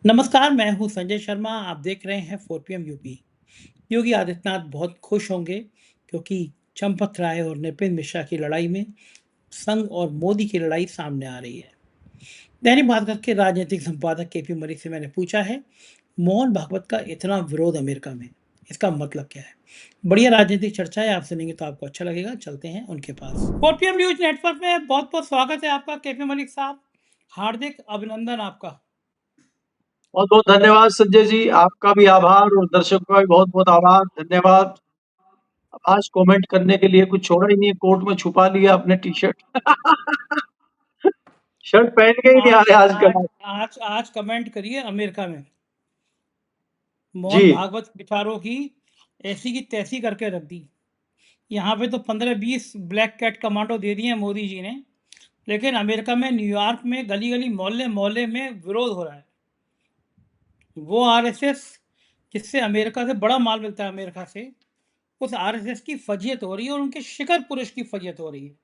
नमस्कार, मैं हूँ संजय शर्मा। आप देख रहे हैं 4 पीएम यूपी। योगी आदित्यनाथ बहुत खुश होंगे क्योंकि चंपत राय और नितिन मिश्रा की लड़ाई में संघ और मोदी की लड़ाई सामने आ रही है। दैनिक भास्कर के राजनीतिक संपादक केपी मलिक से मैंने पूछा है, मोहन भागवत का इतना विरोध अमेरिका में, इसका मतलब क्या है? बढ़िया राजनीतिक चर्चा है, आप सुनेंगे तो आपको अच्छा लगेगा। चलते हैं उनके पास। 4 पीएम न्यूज नेटवर्क में बहुत बहुत स्वागत है आपका केपी मलिक साहब। हार्दिक अभिनंदन आपका। बहुत बहुत धन्यवाद संजय जी, आपका भी आभार और दर्शकों का भी बहुत बहुत आभार, धन्यवाद। आज कमेंट करने के लिए कुछ छोड़ा ही नहीं, कोर्ट में छुपा लिया अपने टी शर्ट। शर्ट पहन के ही नहीं आ आज रहे आज आजकल। आज आज कमेंट करिए अमेरिका में जी। मोहन भागवत विचारों की ऐसी की तैसी करके रख दी। यहाँ पे तो 15-20 ब्लैक कैट कमांडो दे दिए मोदी जी ने, लेकिन अमेरिका में न्यूयॉर्क में गली गली मोहल्ले मोहल्ले में विरोध हो रहा है। वो आरएसएस जिससे अमेरिका से बड़ा माल मिलता है, अमेरिका से, उस आरएसएस की फजीयत हो रही है और उनके शिखर पुरुष की फजीयत हो रही है।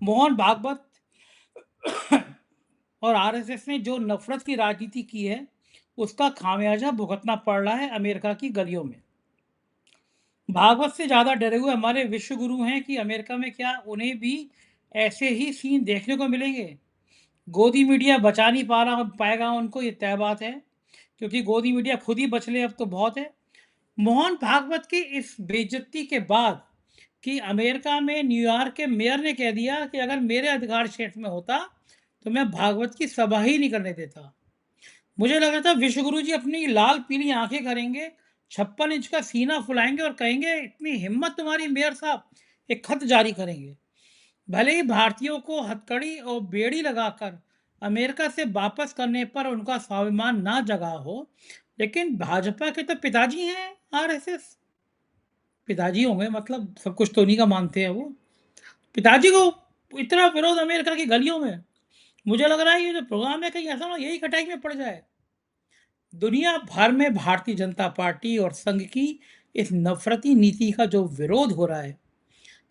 मोहन भागवत और आरएसएस ने जो नफरत की राजनीति की है, उसका खामियाजा भुगतना पड़ रहा है अमेरिका की गलियों में। भागवत से ज़्यादा डरे हुए हमारे विश्व गुरु हैं कि अमेरिका में क्या उन्हें भी ऐसे ही सीन देखने को मिलेंगे? गोदी मीडिया बचा नहीं पाएगा उनको, ये तय बात है, क्योंकि गोदी मीडिया खुद ही बच ले अब तो बहुत है। मोहन भागवत की इस बेइज्जती के बाद कि अमेरिका में न्यूयॉर्क के मेयर ने कह दिया कि अगर मेरे अधिकार क्षेत्र में होता तो मैं भागवत की सभा ही नहीं करने देता। मुझे लग रहा था विश्वगुरु जी अपनी लाल पीली आंखें करेंगे, 56 इंच का सीना फुलाएंगे और कहेंगे, इतनी हिम्मत तुम्हारी मेयर साहब, एक खत जारी करेंगे। भले ही भारतीयों को हथकड़ी और बेड़ी लगाकर अमेरिका से वापस करने पर उनका स्वाभिमान ना जगा हो, लेकिन भाजपा के तो पिताजी हैं आरएसएस। पिताजी होंगे मतलब सब कुछ तो उन्हीं का मानते हैं वो। पिताजी को इतना विरोध अमेरिका की गलियों में, मुझे लग रहा है ये जो प्रोग्राम है कहीं ऐसा ना यही कटाई में पड़ जाए। दुनिया भर में भारतीय जनता पार्टी और संघ की इस नफरती नीति का जो विरोध हो रहा है,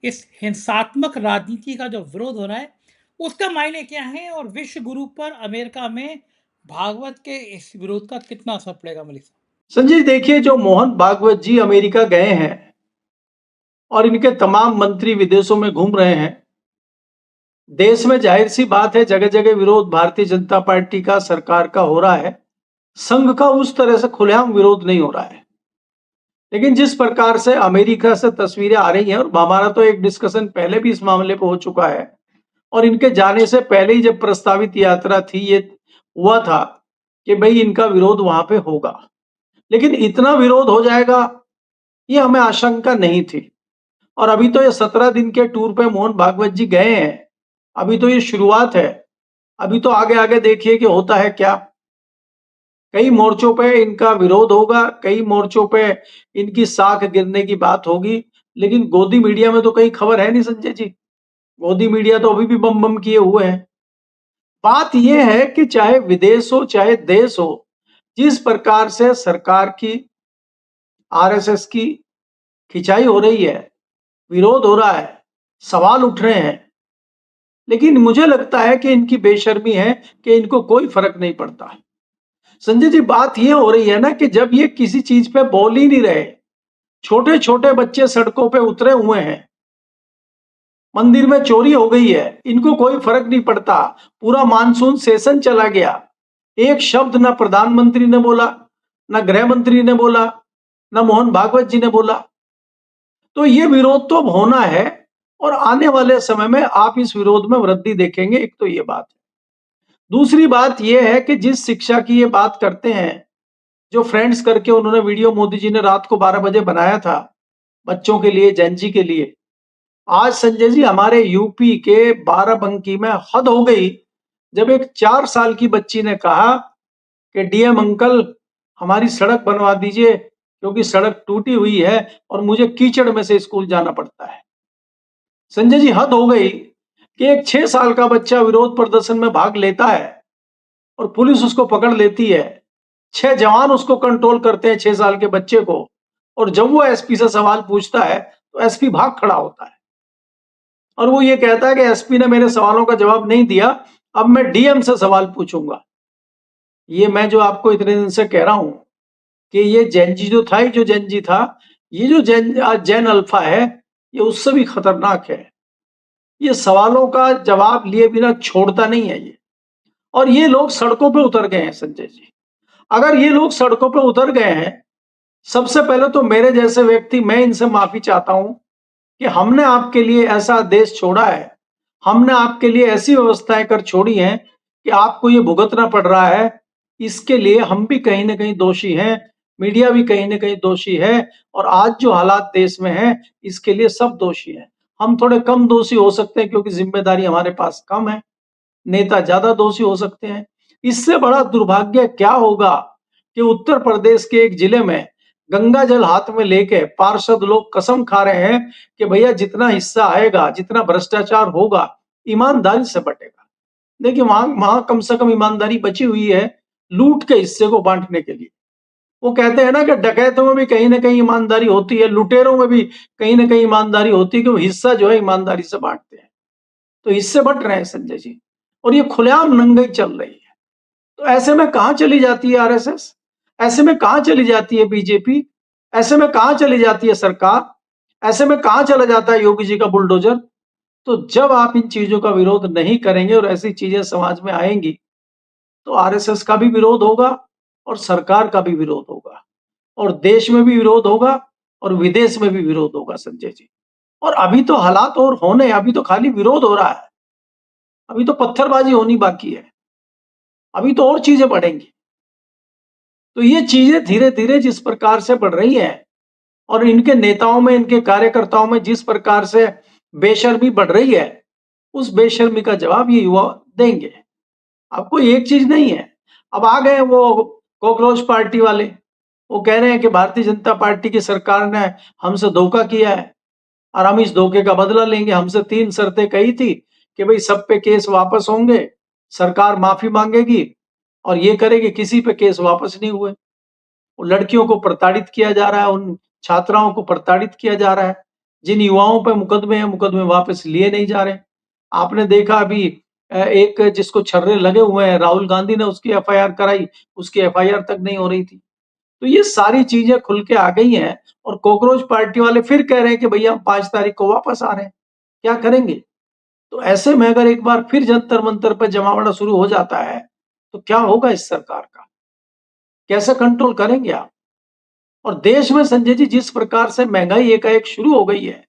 इस हिंसात्मक राजनीति का जो विरोध हो रहा है, उसका मायने क्या है और विश्व गुरु पर अमेरिका में भागवत के इस विरोध का कितना असर पड़ेगा? मलिक साहब। संजय देखिए, जो मोहन भागवत जी अमेरिका गए हैं और इनके तमाम मंत्री विदेशों में घूम रहे हैं, देश में जाहिर सी बात है जगह जगह विरोध भारतीय जनता पार्टी का, सरकार का हो रहा है। संघ का उस तरह से खुलेआम विरोध नहीं हो रहा है, लेकिन जिस प्रकार से अमेरिका से तस्वीरें आ रही हैं, और हमारा तो एक डिस्कशन पहले भी इस मामले पर हो चुका है, और इनके जाने से पहले ही जब प्रस्तावित यात्रा थी, ये हुआ था कि भाई इनका विरोध वहां पे होगा, लेकिन इतना विरोध हो जाएगा ये हमें आशंका नहीं थी। और अभी तो ये 17 दिन के टूर पे मोहन भागवत जी गए हैं, अभी तो ये शुरुआत है। अभी तो आगे आगे देखिए कि होता है क्या। कई मोर्चों पे इनका विरोध होगा, कई मोर्चों पे इनकी साख गिरने की बात होगी, लेकिन गोदी मीडिया में तो कहीं खबर है नहीं संजय जी। गोदी मीडिया तो अभी भी बम बम किए हुए हैं। बात यह है कि चाहे विदेश हो चाहे देश हो, जिस प्रकार से सरकार की, आरएसएस की खिंचाई हो रही है, विरोध हो रहा है, सवाल उठ रहे हैं, लेकिन मुझे लगता है कि इनकी बेशर्मी है कि इनको कोई फर्क नहीं पड़ता। संजय जी, बात यह हो रही है ना कि जब ये किसी चीज पे बोल ही नहीं रहे, छोटे छोटे बच्चे सड़कों पे उतरे हुए हैं, मंदिर में चोरी हो गई है, इनको कोई फर्क नहीं पड़ता। पूरा मानसून सेशन चला गया, एक शब्द ना प्रधानमंत्री ने बोला, ना गृह मंत्री ने बोला, ना मोहन भागवत जी ने बोला। तो ये विरोध तो अब होना है, और आने वाले समय में आप इस विरोध में वृद्धि देखेंगे। एक तो ये बात है। दूसरी बात यह है कि जिस शिक्षा की ये बात करते हैं, जो फ्रेंड्स करके उन्होंने वीडियो मोदी जी ने रात को 12 बजे बनाया था बच्चों के लिए, जेनजी के लिए, आज संजय जी हमारे यूपी के बाराबंकी में हद हो गई, जब एक 4 साल की बच्ची ने कहा कि डीएम अंकल हमारी सड़क बनवा दीजिए, क्योंकि सड़क टूटी हुई है और मुझे कीचड़ में से स्कूल जाना पड़ता है। संजय जी, हद हो गई कि एक 6 साल का बच्चा विरोध प्रदर्शन में भाग लेता है और पुलिस उसको पकड़ लेती है। 6 जवान उसको कंट्रोल करते हैं, 6 साल के बच्चे को, और जब वो एसपी से सवाल पूछता है तो एसपी भाग खड़ा होता है और वो ये कहता है कि एसपी ने मेरे सवालों का जवाब नहीं दिया, अब मैं डीएम से सवाल पूछूंगा। ये मैं जो आपको इतने दिन से कह रहा हूं कि ये जेनजी जो था, जो जेनजी था, ये जो जेन अल्फा है, ये उससे भी खतरनाक है। ये सवालों का जवाब लिए बिना छोड़ता नहीं है ये। और ये लोग सड़कों पे उतर गए हैं संजय जी। अगर ये लोग सड़कों पे उतर गए हैं, सबसे पहले तो मेरे जैसे व्यक्ति, मैं इनसे माफी चाहता हूं कि हमने आपके लिए ऐसा देश छोड़ा है, हमने आपके लिए ऐसी व्यवस्थाएं कर छोड़ी हैं कि आपको ये भुगतना पड़ रहा है। इसके लिए हम भी कहीं ना कहीं दोषी हैं, मीडिया भी कहीं ना कहीं दोषी है, और आज जो हालात देश में हैं, इसके लिए सब दोषी हैं। हम थोड़े कम दोषी हो सकते हैं क्योंकि जिम्मेदारी हमारे पास कम है, नेता ज्यादा दोषी हो सकते हैं। इससे बड़ा दुर्भाग्य क्या होगा कि उत्तर प्रदेश के एक जिले में गंगा जल हाथ में लेके पार्षद लोग कसम खा रहे हैं कि भैया जितना हिस्सा आएगा, जितना भ्रष्टाचार होगा, ईमानदारी से बटेगा। देखिए वहां वहां कम से कम ईमानदारी बची हुई है लूट के हिस्से को बांटने के लिए। वो कहते हैं ना कि डकैतों में भी कहीं ना कहीं ईमानदारी होती है, लुटेरों में भी कहीं ना कहीं ईमानदारी होती है कि वो हिस्सा जो है ईमानदारी से बांटते हैं। तो हिस्से बट रहे हैं संजय जी, और ये खुलेआम नंगई चल रही है। तो ऐसे में कहां चली जाती है आरएसएस, ऐसे में कहां चली जाती है बीजेपी, ऐसे में कहां चली जाती है सरकार, ऐसे में कहां चला जाता है योगी जी का बुलडोजर। तो जब आप इन चीजों का विरोध नहीं करेंगे और ऐसी चीजें समाज में आएंगी, तो आरएसएस का भी विरोध होगा और सरकार का भी विरोध होगा, और देश में भी विरोध होगा और विदेश में भी विरोध होगा संजय जी। और अभी तो हालात और होने, अभी तो खाली विरोध हो रहा है, अभी तो पत्थरबाजी होनी बाकी है, अभी तो और चीजें बढ़ेंगी। तो ये चीजें धीरे धीरे जिस प्रकार से बढ़ रही है, और इनके नेताओं में, इनके कार्यकर्ताओं में जिस प्रकार से बेशर्मी बढ़ रही है, उस बेशर्मी का जवाब ये युवा देंगे। आपको एक चीज नहीं है, अब आ गए वो कॉकरोच पार्टी वाले, वो कह रहे हैं कि भारतीय जनता पार्टी की सरकार ने हमसे धोखा किया है और हम इस धोखे का बदला लेंगे। हमसे 3 शर्तें कही थी कि भाई सब पे केस वापस होंगे, सरकार माफी मांगेगी और ये करेगी, किसी पे केस वापस नहीं हुए। लड़कियों को प्रताड़ित किया जा रहा है, उन छात्राओं को प्रताड़ित किया जा रहा है, जिन युवाओं पर मुकदमे हैं, मुकदमे वापस लिए नहीं जा रहे। आपने देखा अभी एक जिसको छर्रे लगे हुए हैं, राहुल गांधी ने उसकी एफआईआर कराई, उसकी एफआईआर तक नहीं हो रही थी। तो ये सारी चीजें खुल के आ गई हैं, और कॉकरोच पार्टी वाले फिर कह रहे हैं कि भैया हम 5 तारीख को वापस आ रहे हैं। क्या करेंगे? तो ऐसे में अगर एक बार फिर जंतर मंतर पर जमावड़ा शुरू हो जाता है, तो क्या होगा इस सरकार का? कैसे कंट्रोल करेंगे आप? और देश में संजय जी जिस प्रकार से महंगाई एकाएक शुरू हो गई है,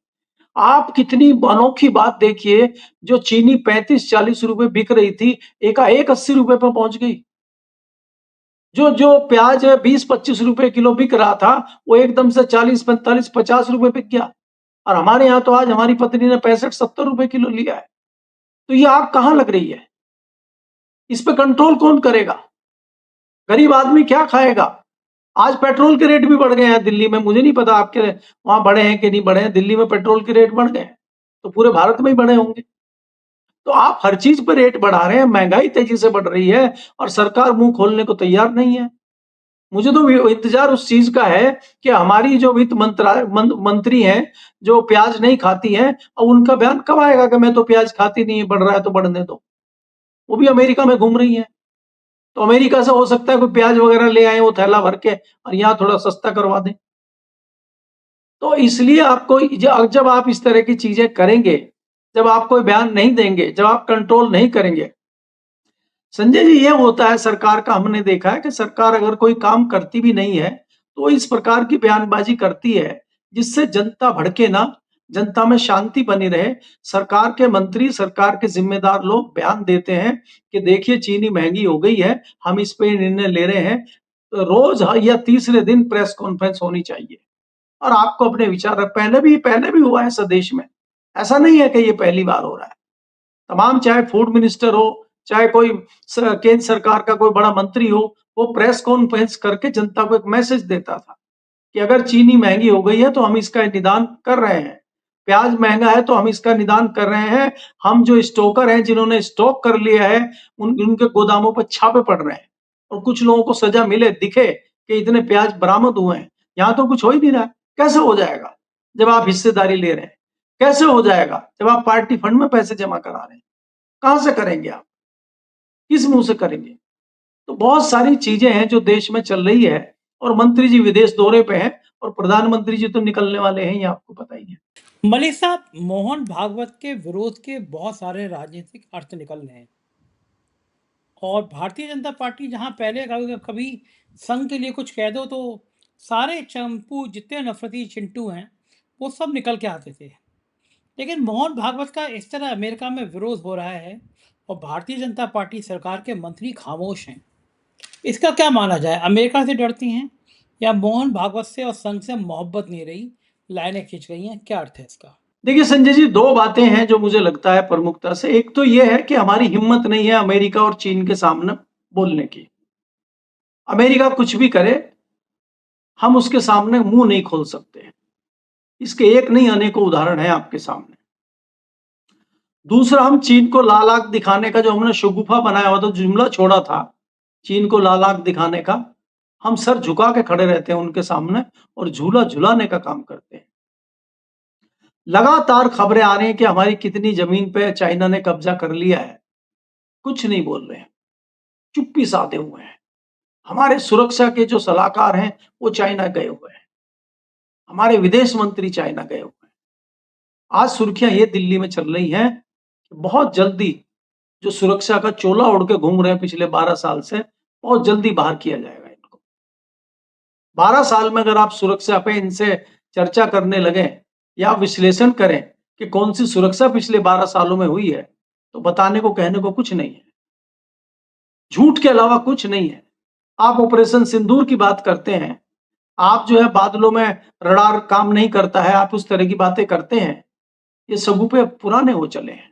आप कितनी अनोखी बात देखिए, जो चीनी 35-40 रुपए बिक रही थी, एकाएक 80 रुपए पे पहुंच गई। जो जो प्याज 20-25 रुपए किलो बिक रहा था, वो एकदम से 40-45-50 रुपए बिक गया। और हमारे यहाँ तो आज हमारी पत्नी ने 65-70 रुपए किलो लिया है। तो ये आग कहाँ लग रही है? इस पे कंट्रोल कौन करेगा? गरीब आदमी क्या खाएगा? आज पेट्रोल के रेट भी बढ़ गए हैं दिल्ली में, मुझे नहीं पता आपके वहां बढ़े हैं कि नहीं बढ़े हैं। दिल्ली में पेट्रोल के रेट बढ़ गए हैं, तो पूरे भारत में ही बढ़े होंगे। तो आप हर चीज पर रेट बढ़ा रहे हैं, महंगाई तेजी से बढ़ रही है, और सरकार मुंह खोलने को तैयार नहीं है। मुझे तो इंतजार उस चीज का है कि हमारी जो मंत्री हैं, जो प्याज नहीं खाती हैं, और उनका बयान कब आएगा कि मैं तो प्याज खाती नहीं, बढ़ रहा है तो बढ़ने दो। वो भी अमेरिका में घूम रही है, तो अमेरिका से हो सकता है कोई प्याज वगैरह ले आए वो थैला भर के, और यहाँ थोड़ा सस्ता करवा दें। तो इसलिए आपको जब आप इस तरह की चीजें करेंगे, जब आप कोई बयान नहीं देंगे, जब आप कंट्रोल नहीं करेंगे, संजय जी, ये होता है सरकार का। हमने देखा है कि सरकार अगर कोई काम करती भी नहीं है, तो इस प्रकार की बयानबाजी करती है जिससे जनता भड़के ना, जनता में शांति बनी रहे। सरकार के मंत्री, सरकार के जिम्मेदार लोग बयान देते हैं कि देखिए चीनी महंगी हो गई है, हम इस पे निर्णय ले रहे हैं। तो रोज या तीसरे दिन प्रेस कॉन्फ्रेंस होनी चाहिए, और आपको अपने विचार रख। पहले भी हुआ है स्वदेश में, ऐसा नहीं है कि ये पहली बार हो रहा है। तमाम, चाहे फूड मिनिस्टर हो, चाहे कोई केंद्र सरकार का कोई बड़ा मंत्री हो, वो प्रेस कॉन्फ्रेंस करके जनता को एक मैसेज देता था कि अगर चीनी महंगी हो गई है तो हम इसका निदान कर रहे हैं, प्याज महंगा है तो हम इसका निदान कर रहे हैं। हम जो स्टोकर हैं, जिन्होंने स्टॉक कर लिया है, उनके गोदामों पर छापे पड़ रहे हैं, और कुछ लोगों को सजा मिले, दिखे कि इतने प्याज बरामद हुए हैं। यहाँ तो कुछ हो ही नहीं रहा है। कैसे हो जाएगा जब आप हिस्सेदारी ले रहे हैं? कैसे हो जाएगा जब आप पार्टी फंड में पैसे जमा करा रहे हैं? कहां से करेंगे आप? किस मुंह से करेंगे? तो बहुत सारी चीजें हैं जो देश में चल रही है, और मंत्री जी विदेश दौरे पे हैं और प्रधानमंत्री जी तो निकलने वाले हैं, ये आपको पता ही है। मलिक साहब, मोहन भागवत के विरोध के बहुत सारे राजनीतिक अर्थ निकल रहे हैं और भारतीय जनता पार्टी जहां पहले कभी कभी संघ के लिए कुछ कह दो तो सारे चंपू जितने नफरती चिंटू हैं वो सब निकल के आते थे। लेकिन मोहन भागवत का इस तरह अमेरिका में विरोध हो रहा है और भारतीय जनता पार्टी सरकार के मंत्री खामोश हैं। इसका क्या माना जाए? अमेरिका से डरती हैं या मोहन भागवत से और संघ से मोहब्बत नहीं रही, लाइनें खिंच गई हैं? क्या अर्थ है इसका? देखिए संजय जी, दो बातें हैं जो मुझे लगता है प्रमुखता से। एक तो ये है कि हमारी हिम्मत नहीं है अमेरिका और चीन के सामने बोलने की। अमेरिका कुछ भी करे, हम उसके सामने मुंह नहीं खोल सकते। इसके एक नहीं अनेकों उदाहरण है आपके सामने। दूसरा, हम चीन को लाल आंख दिखाने का जो हमने शगुफा बनाया हुआ था, जुमला छोड़ा था चीन को लाल आंख दिखाने का, हम सर झुका के खड़े रहते हैं उनके सामने और झूला झुलाने का काम करते हैं। लगातार खबरें आ रही हैं कि हमारी कितनी जमीन पे चाइना ने कब्जा कर लिया है, कुछ नहीं बोल रहे हैं, चुप्पी साधे हुए हैं। हमारे सुरक्षा के जो सलाहकार हैं वो चाइना गए हुए हैं, हमारे विदेश मंत्री चाइना गए हुए हैं। आज सुर्खियां ये दिल्ली में चल रही हैं कि बहुत जल्दी जो सुरक्षा का चोला ओढ़ के घूम रहे हैं पिछले 12 साल से, बहुत जल्दी बाहर किया जाएगा इनको। 12 साल में अगर आप सुरक्षा पे इनसे चर्चा करने लगे या विश्लेषण करें कि कौन सी सुरक्षा पिछले 12 सालों में हुई है, तो बताने को कहने को कुछ नहीं है। झूठ के अलावा कुछ नहीं है। आप ऑपरेशन सिंदूर की बात करते हैं, आप जो है बादलों में रडार काम नहीं करता है, आप उस तरह की बातें करते हैं। ये सगुफे पुराने हो चले हैं।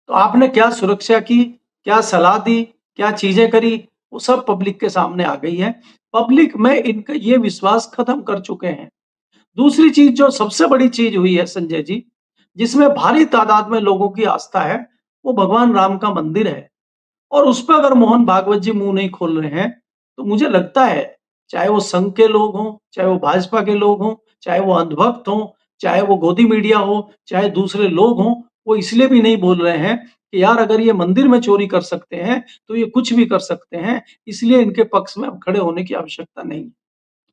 तो आपने क्या सुरक्षा की, क्या सलाह दी, क्या चीजें करी, वो सब पब्लिक के सामने आ गई है। पब्लिक में इनका ये विश्वास खत्म कर चुके हैं। दूसरी चीज जो सबसे बड़ी चीज हुई है संजय जी, जिसमें भारी तादाद में लोगों की आस्था है, वो भगवान राम का मंदिर है। और उस पर अगर मोहन भागवत जी मुंह नहीं खोल रहे हैं, तो मुझे लगता है चाहे वो संघ के लोग हों, चाहे वो भाजपा के लोग हों, चाहे वो अंधभक्त हों, चाहे वो गोदी मीडिया हो, चाहे दूसरे लोग हों, वो इसलिए भी नहीं बोल रहे हैं कि यार अगर ये मंदिर में चोरी कर सकते हैं तो ये कुछ भी कर सकते हैं, इसलिए इनके पक्ष में अब खड़े होने की आवश्यकता नहीं है।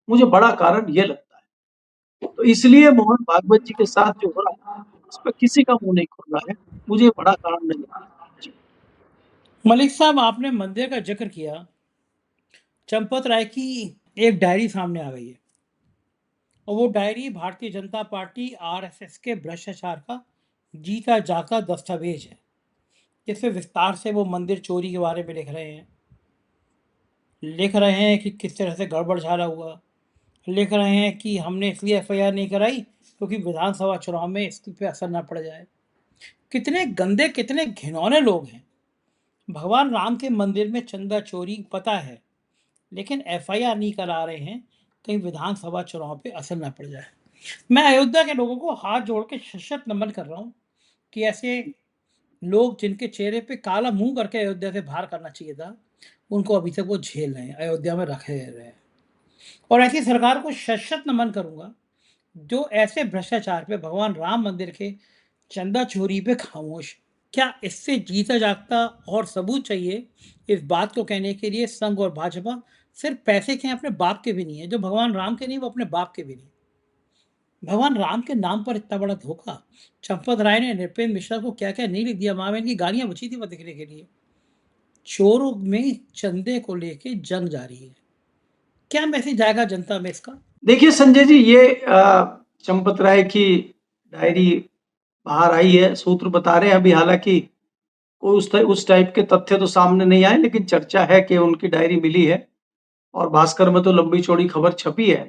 मुझे बड़ा कारण ये लगता है। तो इसलिए मोहन भागवत जी के साथ जो हो रहा है, उस पर किसी का मुंह नहीं खोल रहा है। मुझे बड़ा कारण नहीं लगता। जी। मलिक साहब, आपने मंदिर का जिक्र किया। चंपत राय की एक डायरी सामने आ गई है और वो diary Bharatiya Janata party RSS के भ्रष्टाचार का जीता जागता दस्तावेज है, जिसमें विस्तार से वो मंदिर चोरी के बारे में लिख रहे हैं कि किस तरह से गड़बड़ झाला हुआ। लिख रहे हैं कि हमने इसलिए एफआईआर नहीं कराई क्योंकि विधानसभा चुनाव में इसके पे असर ना पड़ जाए। कितने गंदे, कितने घिनौने लोग हैं। भगवान राम के मंदिर में चंदा चोरी पता है, लेकिन एफआईआर नहीं करा रहे हैं कहीं विधानसभा चुनाव पे असर ना पड़ जाए। मैं अयोध्या के लोगों को हाथ जोड़ के शत नमन कर रहा हूँ कि ऐसे लोग जिनके चेहरे पे काला मुंह करके अयोध्या से बाहर करना चाहिए था, उनको अभी तक वो झेल रहे हैं, अयोध्या में रखे रहे हैं। और ऐसी सरकार को शत नमन करूंगा जो ऐसे भ्रष्टाचार पे, भगवान राम मंदिर के चंदा चोरी पे खामोश। क्या इससे जीता जागता और सबूत चाहिए इस बात को कहने के लिए संघ और भाजपा सिर्फ पैसे के हैं, अपने बाप के भी नहीं है। जो भगवान राम के नहीं, वो अपने बाप के भी नहीं। भगवान राम के नाम पर इतना बड़ा धोखा। चंपत राय ने नृपेंद्र मिश्रा को क्या क्या नहीं लिख दिया, वहां में इनकी गालियां बची थी वो दिखने के लिए। चोरों में चंदे को लेके जंग जारी है। क्या मैसेज जाएगा जनता में इसका? देखिए संजय जी, ये चंपत राय की डायरी बाहर आई है, सूत्र बता रहे हैं। अभी हालांकि कोई उस टाइप के तथ्य तो सामने नहीं आए, लेकिन चर्चा है कि उनकी डायरी मिली है और भास्कर में तो लंबी चौड़ी खबर छपी है।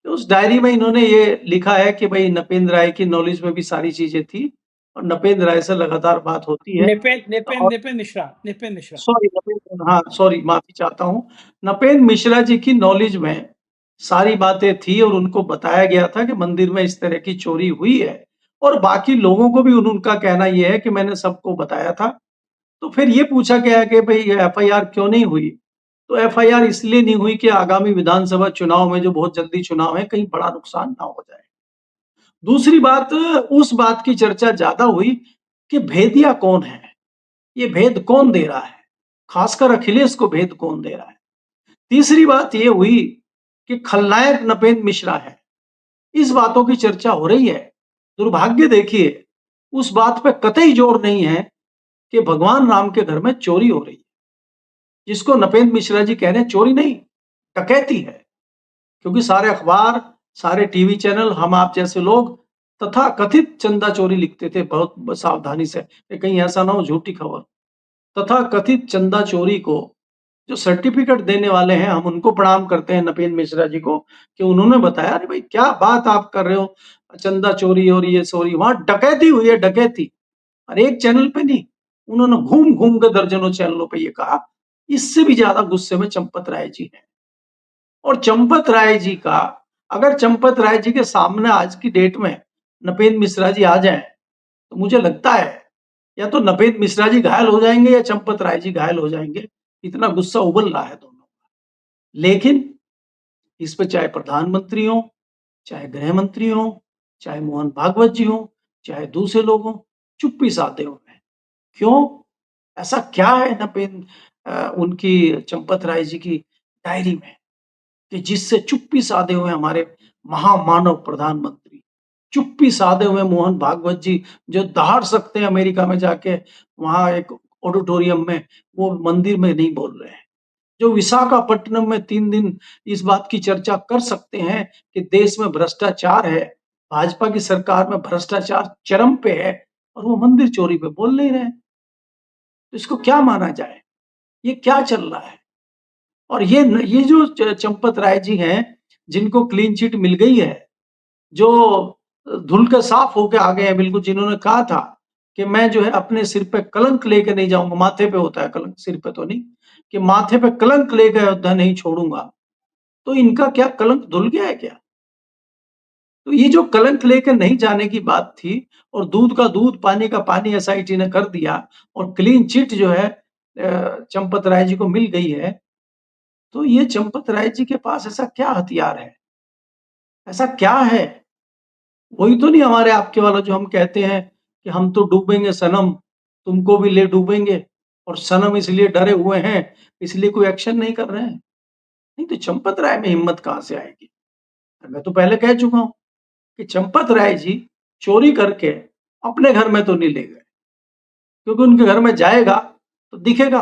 तो उस डायरी में इन्होंने ये लिखा है कि भाई नपेंद्र राय की नॉलेज में भी सारी चीजें थी और नपेंद्र राय से लगातार बात होती है। और नृपेंद्र मिश्रा। सॉरी, नपेंद्र, हाँ सॉरी, माफी चाहता हूँ। नपेंद्र मिश्रा जी की नॉलेज में सारी बातें थी और उनको बताया गया था कि मंदिर में इस तरह की चोरी हुई है, और बाकी लोगों को भी उनका कहना यह है कि मैंने सबको बताया था। तो फिर ये पूछा गया कि भाई एफआईआर क्यों नहीं हुई? तो एफआईआर इसलिए नहीं हुई कि आगामी विधानसभा चुनाव में, जो बहुत जल्दी चुनाव है, कहीं बड़ा नुकसान ना हो जाए। दूसरी बात, उस बात की चर्चा ज्यादा हुई कि भेदिया कौन है, ये भेद कौन दे रहा है। खासकर अखिलेश को भेद कौन दे रहा है। तीसरी बात ये हुई कि खलनायक नपेंद्र मिश्रा है। इस बातों की चर्चा हो रही है। दुर्भाग्य देखिए, उस बात पे कतई जोर नहीं है कि भगवान राम के घर में चोरी हो रही है, जिसको नपेंद्र मिश्रा जी कह रहे हैं चोरी नहीं, डकैती है। क्योंकि सारे अखबार, सारे टीवी चैनल, हम आप जैसे लोग तथा कथित चंदा चोरी लिखते थे बहुत सावधानी से कि कहीं ऐसा ना हो झूठी खबर। तथा कथित चंदा चोरी को जो सर्टिफिकेट देने वाले हैं, हम उनको प्रणाम करते हैं नपेंद्र मिश्रा जी को, कि उन्होंने बताया अरे भाई क्या बात आप कर रहे हो, चंदा चोरी और ये चोरी, वहां डकैती हुई है, डकैती। और एक चैनल पे नहीं, उन्होंने घूम घूम के दर्जनों चैनलों पे ये कहा। इससे भी ज्यादा गुस्से में चंपत राय जी हैं। और चंपत राय जी का, अगर चंपत राय जी के सामने आज की डेट में नपेंद्र मिश्रा जी आ जाएं, तो मुझे लगता है या तो नपेंद्र मिश्रा जी घायल हो जाएंगे या चंपत राय जी घायल हो जाएंगे। इतना गुस्सा उबल रहा है दोनों। लेकिन इस पे चाहे प्रधानमंत्री हो, चाहे गृह मंत्री हो, चाहे मोहन भागवत जी हो, चाहे दूसरे लोग हो, चुप्पी साधे हुए हैं। क्यों? ऐसा क्या है उनकी चंपत राय जी की डायरी में कि जिससे चुप्पी साधे हुए हमारे महामानव प्रधानमंत्री, चुप्पी साधे हुए मोहन भागवत जी, जो दहाड़ सकते हैं अमेरिका में जाके, वहां एक ऑडिटोरियम में, वो मंदिर में नहीं बोल रहे हैं। जो विशाखापट्टनम में 3 दिन इस बात की चर्चा कर सकते हैं कि देश में भ्रष्टाचार है, भाजपा की सरकार में भ्रष्टाचार चरम पे है, और वो मंदिर चोरी पे बोल नहीं रहे। तो इसको क्या माना जाए? ये क्या चल रहा है? और ये जो चंपत राय जी हैं, जिनको क्लीन चिट मिल गई है, जो धुल के साफ होके आ गए हैं बिल्कुल, जिन्होंने कहा था कि मैं जो है अपने सिर पे कलंक लेके नहीं जाऊंगा, माथे पे होता है कलंक, सिर पे तो नहीं, कि माथे पे कलंक लेके अयोध्या नहीं छोड़ूंगा। तो इनका क्या कलंक धुल गया है क्या? तो ये जो कलंक लेकर नहीं जाने की बात थी, और दूध का दूध, पानी का पानी एसआईटी ने कर दिया, और क्लीन चिट जो है चंपत राय जी को मिल गई है। तो ये चंपत राय जी के पास ऐसा क्या हथियार है? ऐसा क्या है? वही तो नहीं हमारे आपके वाला जो हम कहते हैं कि हम तो डूबेंगे सनम, तुमको भी ले डूबेंगे, और सनम इसलिए डरे हुए हैं, इसलिए कोई एक्शन नहीं कर रहे हैं। नहीं तो चंपत राय में हिम्मत कहां से आएगी? मैं तो पहले कह चुका हूं कि चंपत राय जी चोरी करके अपने घर में तो नहीं ले गए, क्योंकि उनके घर में जाएगा तो दिखेगा।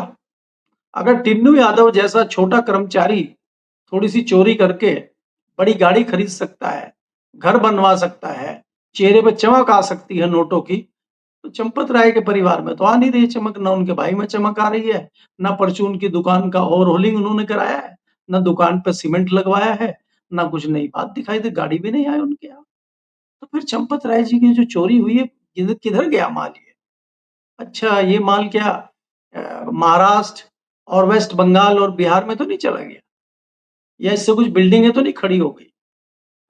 अगर टिन्नू यादव जैसा छोटा कर्मचारी थोड़ी सी चोरी करके बड़ी गाड़ी खरीद सकता है, घर बनवा सकता है, चेहरे पे चमक आ सकती है नोटों की, तो चंपत राय के परिवार में तो आ नहीं रही चमक। ना उनके भाई में चमक आ रही है, ना परचून की दुकान का ओवरहोलिंग उन्होंने कराया है, ना दुकान पे सीमेंट लगवाया है, ना कुछ नई बात दिखाई दे, गाड़ी भी नहीं आई उनके यहाँ। तो फिर चंपत राय जी की जो चोरी हुई है, किधर किधर गया माल ये? अच्छा, ये माल क्या महाराष्ट्र और वेस्ट बंगाल और बिहार में तो नहीं चला गया? या इससे कुछ बिल्डिंगें तो नहीं खड़ी हो गई?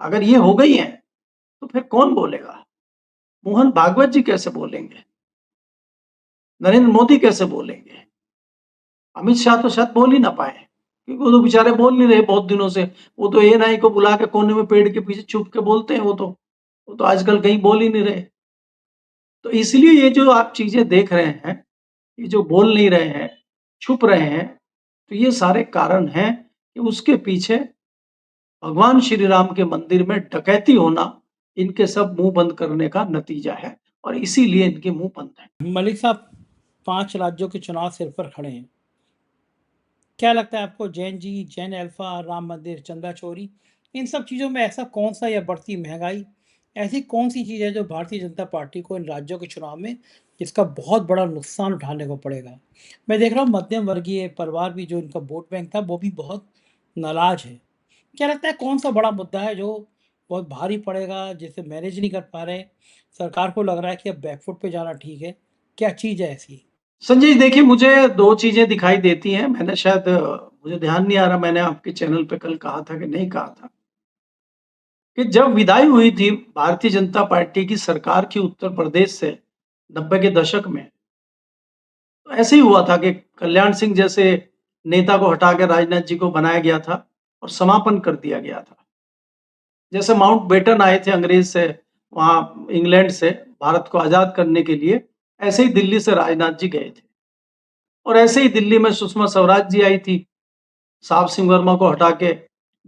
अगर ये हो गई हैं, तो फिर कौन बोलेगा? मोहन भागवत जी कैसे बोलेंगे? नरेंद्र मोदी कैसे बोलेंगे? अमित शाह तो शायद बोल ही ना पाए, क्योंकि वो तो बेचारे बोल नहीं रहे बहुत दिनों से। वो तो एएनआई को बुला के कोने में पेड़ के पीछे छुप के बोलते हैं। वो तो आजकल कहीं बोल ही नहीं रहे। तो इसलिए ये जो आप चीजें देख रहे हैं, ये जो बोल नहीं रहे हैं, छुप रहे हैं, तो ये सारे कारण हैं कि उसके पीछे भगवान श्री राम के मंदिर में डकैती होना इनके सब मुंह बंद करने का नतीजा है, और इसीलिए इनके मुंह बंद है। मलिक साहब, 5 राज्यों के चुनाव सिर पर खड़े हैं। क्या लगता है आपको, जैन जी, जैन अल्फा, राम मंदिर, चंदा चोरी, इन सब चीज़ों में ऐसा कौन-सा, या बढ़ती महँगाई, ऐसी कौन-सी चीज़ है जो भारतीय जनता पार्टी को इन राज्यों के चुनाव में जिसका बहुत बड़ा नुकसान उठाने को पड़ेगा? मैं देख रहा हूँ मध्यम वर्गीय परिवार भी, जो इनका वोट बैंक था, वो भी बहुत नाराज़ है। क्या लगता है कौन-सा बड़ा मुद्दा है जो बहुत भारी पड़ेगा, जिसे मैनेज नहीं कर पा रहे, सरकार को लग रहा है कि अब बैकफुट पे जाना ठीक है? क्या चीज़ है ऐसी? संजय जी, देखिए, मुझे दो चीजें दिखाई देती हैं। मैंने शायद मुझे ध्यान नहीं आ रहा मैंने आपके चैनल पे कल कहा था कि नहीं कहा था, कि जब विदाई हुई थी भारतीय जनता पार्टी की सरकार की उत्तर प्रदेश से 90 के दशक में, तो ऐसे ही हुआ था कि कल्याण सिंह जैसे नेता को हटा के राजनाथ जी को बनाया गया था और समापन कर दिया गया था। जैसे माउंट बेटन आए थे अंग्रेज से, वहां इंग्लैंड से भारत को आजाद करने के लिए, ऐसे ही दिल्ली से राजनाथ जी गए थे। और ऐसे ही दिल्ली में सुषमा स्वराज जी आई थी, साहब सिंह वर्मा को हटा के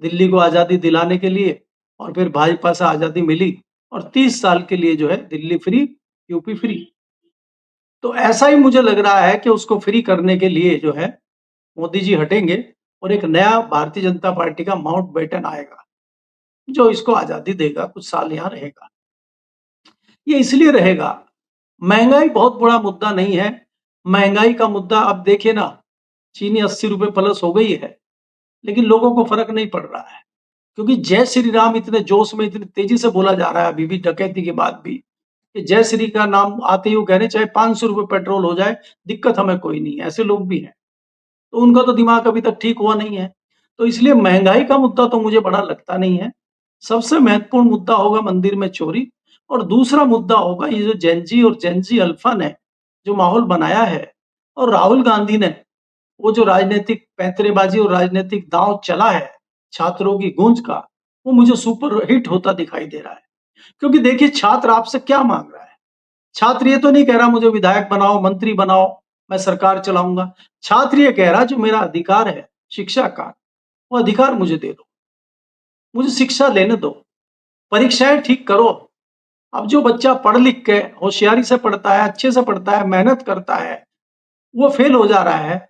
दिल्ली को आज़ादी दिलाने के लिए, और फिर भाजपा से आज़ादी मिली और 30 साल के लिए जो है दिल्ली फ्री, यूपी फ्री। तो ऐसा ही मुझे लग रहा है कि उसको फ्री करने के लिए जो है मोदी जी हटेंगे और एक नया भारतीय जनता पार्टी का माउंटबेटन आएगा, जो इसको आज़ादी देगा, कुछ साल यहाँ रहेगा। ये इसलिए रहेगा, महँगाई बहुत बड़ा मुद्दा नहीं है। महँगाई का मुद्दा अब देखिए ना, चीनी 80 रुपए प्लस हो गई है, लेकिन लोगों को फ़र्क नहीं पड़ रहा है, क्योंकि जय श्री राम इतने जोश में, इतनी तेज़ी से बोला जा रहा है अभी भी डकैती के बाद भी, कि जय श्री का नाम आते ही वो कह रहे हैं चाहे 500 रुपए पेट्रोल हो जाए, दिक्कत हमें कोई नहीं है, ऐसे लोग भी हैं। तो उनका तो दिमाग अभी तक ठीक हुआ नहीं है। तो इसलिए महँगाई का मुद्दा तो मुझे बड़ा लगता नहीं है। सबसे महत्वपूर्ण मुद्दा होगा मंदिर में चोरी, और दूसरा मुद्दा होगा ये जो जेन ज़ी और जेन ज़ी अल्फ़ा ने जो माहौल बनाया है, और राहुल गांधी ने वो जो राजनीतिक पैंतरेबाज़ी और राजनीतिक दांव चला है, छात्रों की गूंज का, वो मुझे सुपर हिट होता दिखाई दे रहा है। क्योंकि देखिए छात्र आपसे क्या माँग रहा है? छात्र ये तो नहीं कह रहा मुझे विधायक बनाओ, मंत्री बनाओ, मैं सरकार चलाऊँगा। छात्र ये कह रहा जो मेरा अधिकार है शिक्षा का, वो अधिकार मुझे दे दो। मुझे शिक्षा लेने दो, परीक्षाएँ ठीक करो। अब जो बच्चा पढ़ लिख के होशियारी से पढ़ता है, अच्छे से पढ़ता है, मेहनत करता है, वो फेल हो जा रहा है,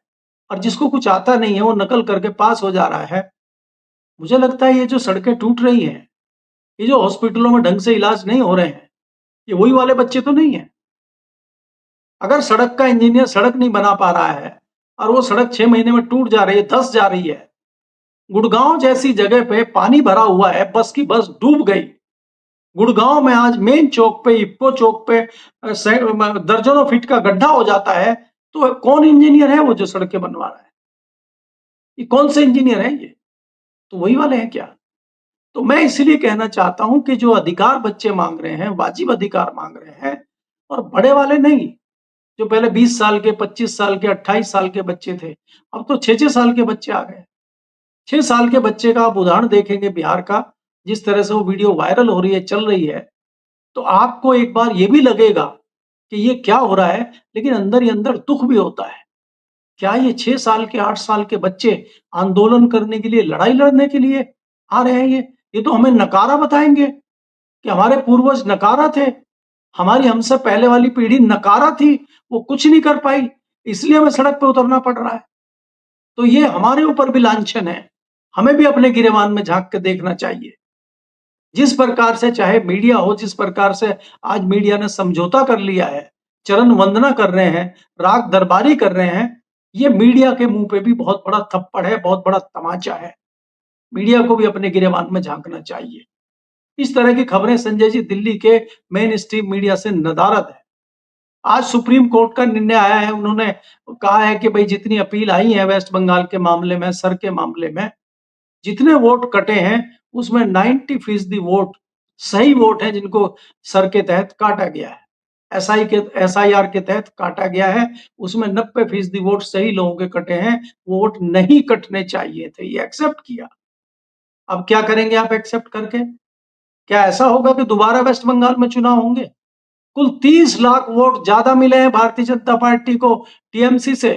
और जिसको कुछ आता नहीं है वो नकल करके पास हो जा रहा है। मुझे लगता है ये जो सड़कें टूट रही हैं, ये जो हॉस्पिटलों में ढंग से इलाज नहीं हो रहे हैं, ये वही वाले बच्चे तो नहीं हैं। अगर सड़क का इंजीनियर सड़क नहीं बना पा रहा है और वो सड़क 6 महीने में टूट जा रही है, धँस जा रही है, गुड़गांव जैसी जगह पे पानी भरा हुआ है, बस की बस डूब गई। गुड़गांव में आज मेन चौक पे, इफ्को चौक पे दर्जनों फीट का गड्ढा हो जाता है, तो कौन इंजीनियर है वो जो सड़कें बनवा रहा है? ये कौन से इंजीनियर हैं ये? तो वही वाले हैं क्या? तो मैं इसलिए कहना चाहता हूँ कि जो अधिकार बच्चे माँग रहे हैं, वाजिब अधिकार माँग रहे हैं, और बड़े वाले नहीं, जो पहले 20 साल के, 25 साल के, 28 साल के बच्चे थे, अब तो 6-6 साल के बच्चे आ गए। 6 साल के बच्चे का आप उदाहरण देखेंगे बिहार का, जिस तरह से वो वीडियो वायरल हो रही है, चल रही है, तो आपको एक बार ये भी लगेगा कि ये क्या हो रहा है, लेकिन अंदर ही अंदर दुःख भी होता है। क्या ये 6 साल के, 8 साल के बच्चे आंदोलन करने के लिए, लड़ाई लड़ने के लिए आ रहे हैं ये? ये तो हमें नकारा बताएँगे कि हमारे पूर्वज नकारा थे, हमारी हमसे पहले वाली पीढ़ी नकारा थी, वो कुछ नहीं कर पाई, इसलिए हमें सड़क पे उतरना पड़ रहा है। तो ये हमारे ऊपर भी लांछन है, हमें भी अपने गिरेबान में झाँक के देखना चाहिए। जिस प्रकार से चाहे मीडिया हो, जिस प्रकार से आज मीडिया ने समझौता कर लिया है, चरण वंदना कर रहे हैं, राग दरबारी कर रहे हैं, ये मीडिया के मुँह पे भी बहुत बड़ा थप्पड़ है, बहुत बड़ा तमाचा है। मीडिया को भी अपने गिरेबान में झाँकना चाहिए। इस तरह की खबरें संजय जी दिल्ली के मेन स्ट्रीम मीडिया से नदारद है। आज सुप्रीम कोर्ट का निर्णय आया है, उन्होंने कहा है कि भई जितनी अपील आई है वेस्ट बंगाल के मामले में, सर के मामले में, जितने वोट कटे हैं उसमें 90% वोट सही वोट हैं, जिनको सर के तहत काटा गया है। एसआईआर के तहत काटा गया है, उसमें 90% वोट सही लोगों के कटे हैं, वो वोट नहीं कटने चाहिए थे, ये एक्सेप्ट किया। अब क्या करेंगे आप एक्सेप्ट करके? क्या ऐसा होगा कि दोबारा वेस्ट बंगाल में चुनाव होंगे? कुल 30 लाख वोट ज्यादा मिले हैं भारतीय जनता पार्टी को टीएमसी से,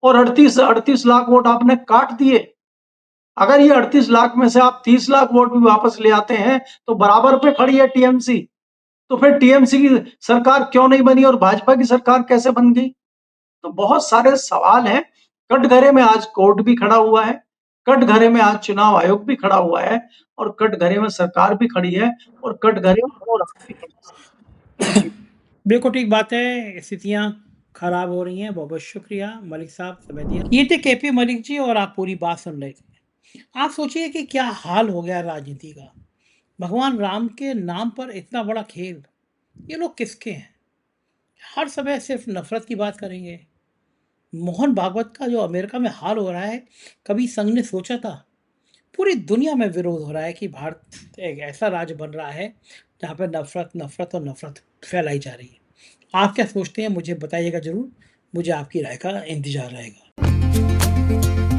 और 38 लाख वोट आपने काट दिए। अगर ये 38 लाख में से आप 30 लाख वोट भी वापस ले आते हैं तो बराबर पे खड़ी है टीएमसी। तो फिर टीएमसी की सरकार क्यों नहीं बनी और भाजपा की सरकार कैसे बन गई? तो बहुत सारे सवाल हैं। कटघरे में आज कोर्ट भी खड़ा हुआ है, कटघरे में आज चुनाव आयोग भी खड़ा हुआ है, और कटघरे में सरकार भी खड़ी है, और कटघरे में हो रहा है। जी। बिल्कुल ठीक बात है, स्थितियाँ खराब हो रही हैं। बहुत-बहुत शुक्रिया मलिक साहब समय दिया। ये थे केपी मलिक जी और आप पूरी बात सुन रहे थे। आप सोचिए कि क्या हाल हो गया राजनीति का। भगवान राम के नाम पर इतना बड़ा खेल, ये लोग किसके हैं? हर समय सिर्फ नफ़रत की बात करेंगे। मोहन भागवत का जो अमेरिका में हाल हो रहा है, कभी संघ ने सोचा था? पूरी दुनिया में विरोध हो रहा है कि भारत एक ऐसा राज्य बन रहा है, जहाँ पे नफ़रत, नफ़रत और नफ़रत फैलाई जा रही है। आप क्या सोचते हैं मुझे बताइएगा ज़रूर, मुझे आपकी राय का इंतज़ार रहेगा।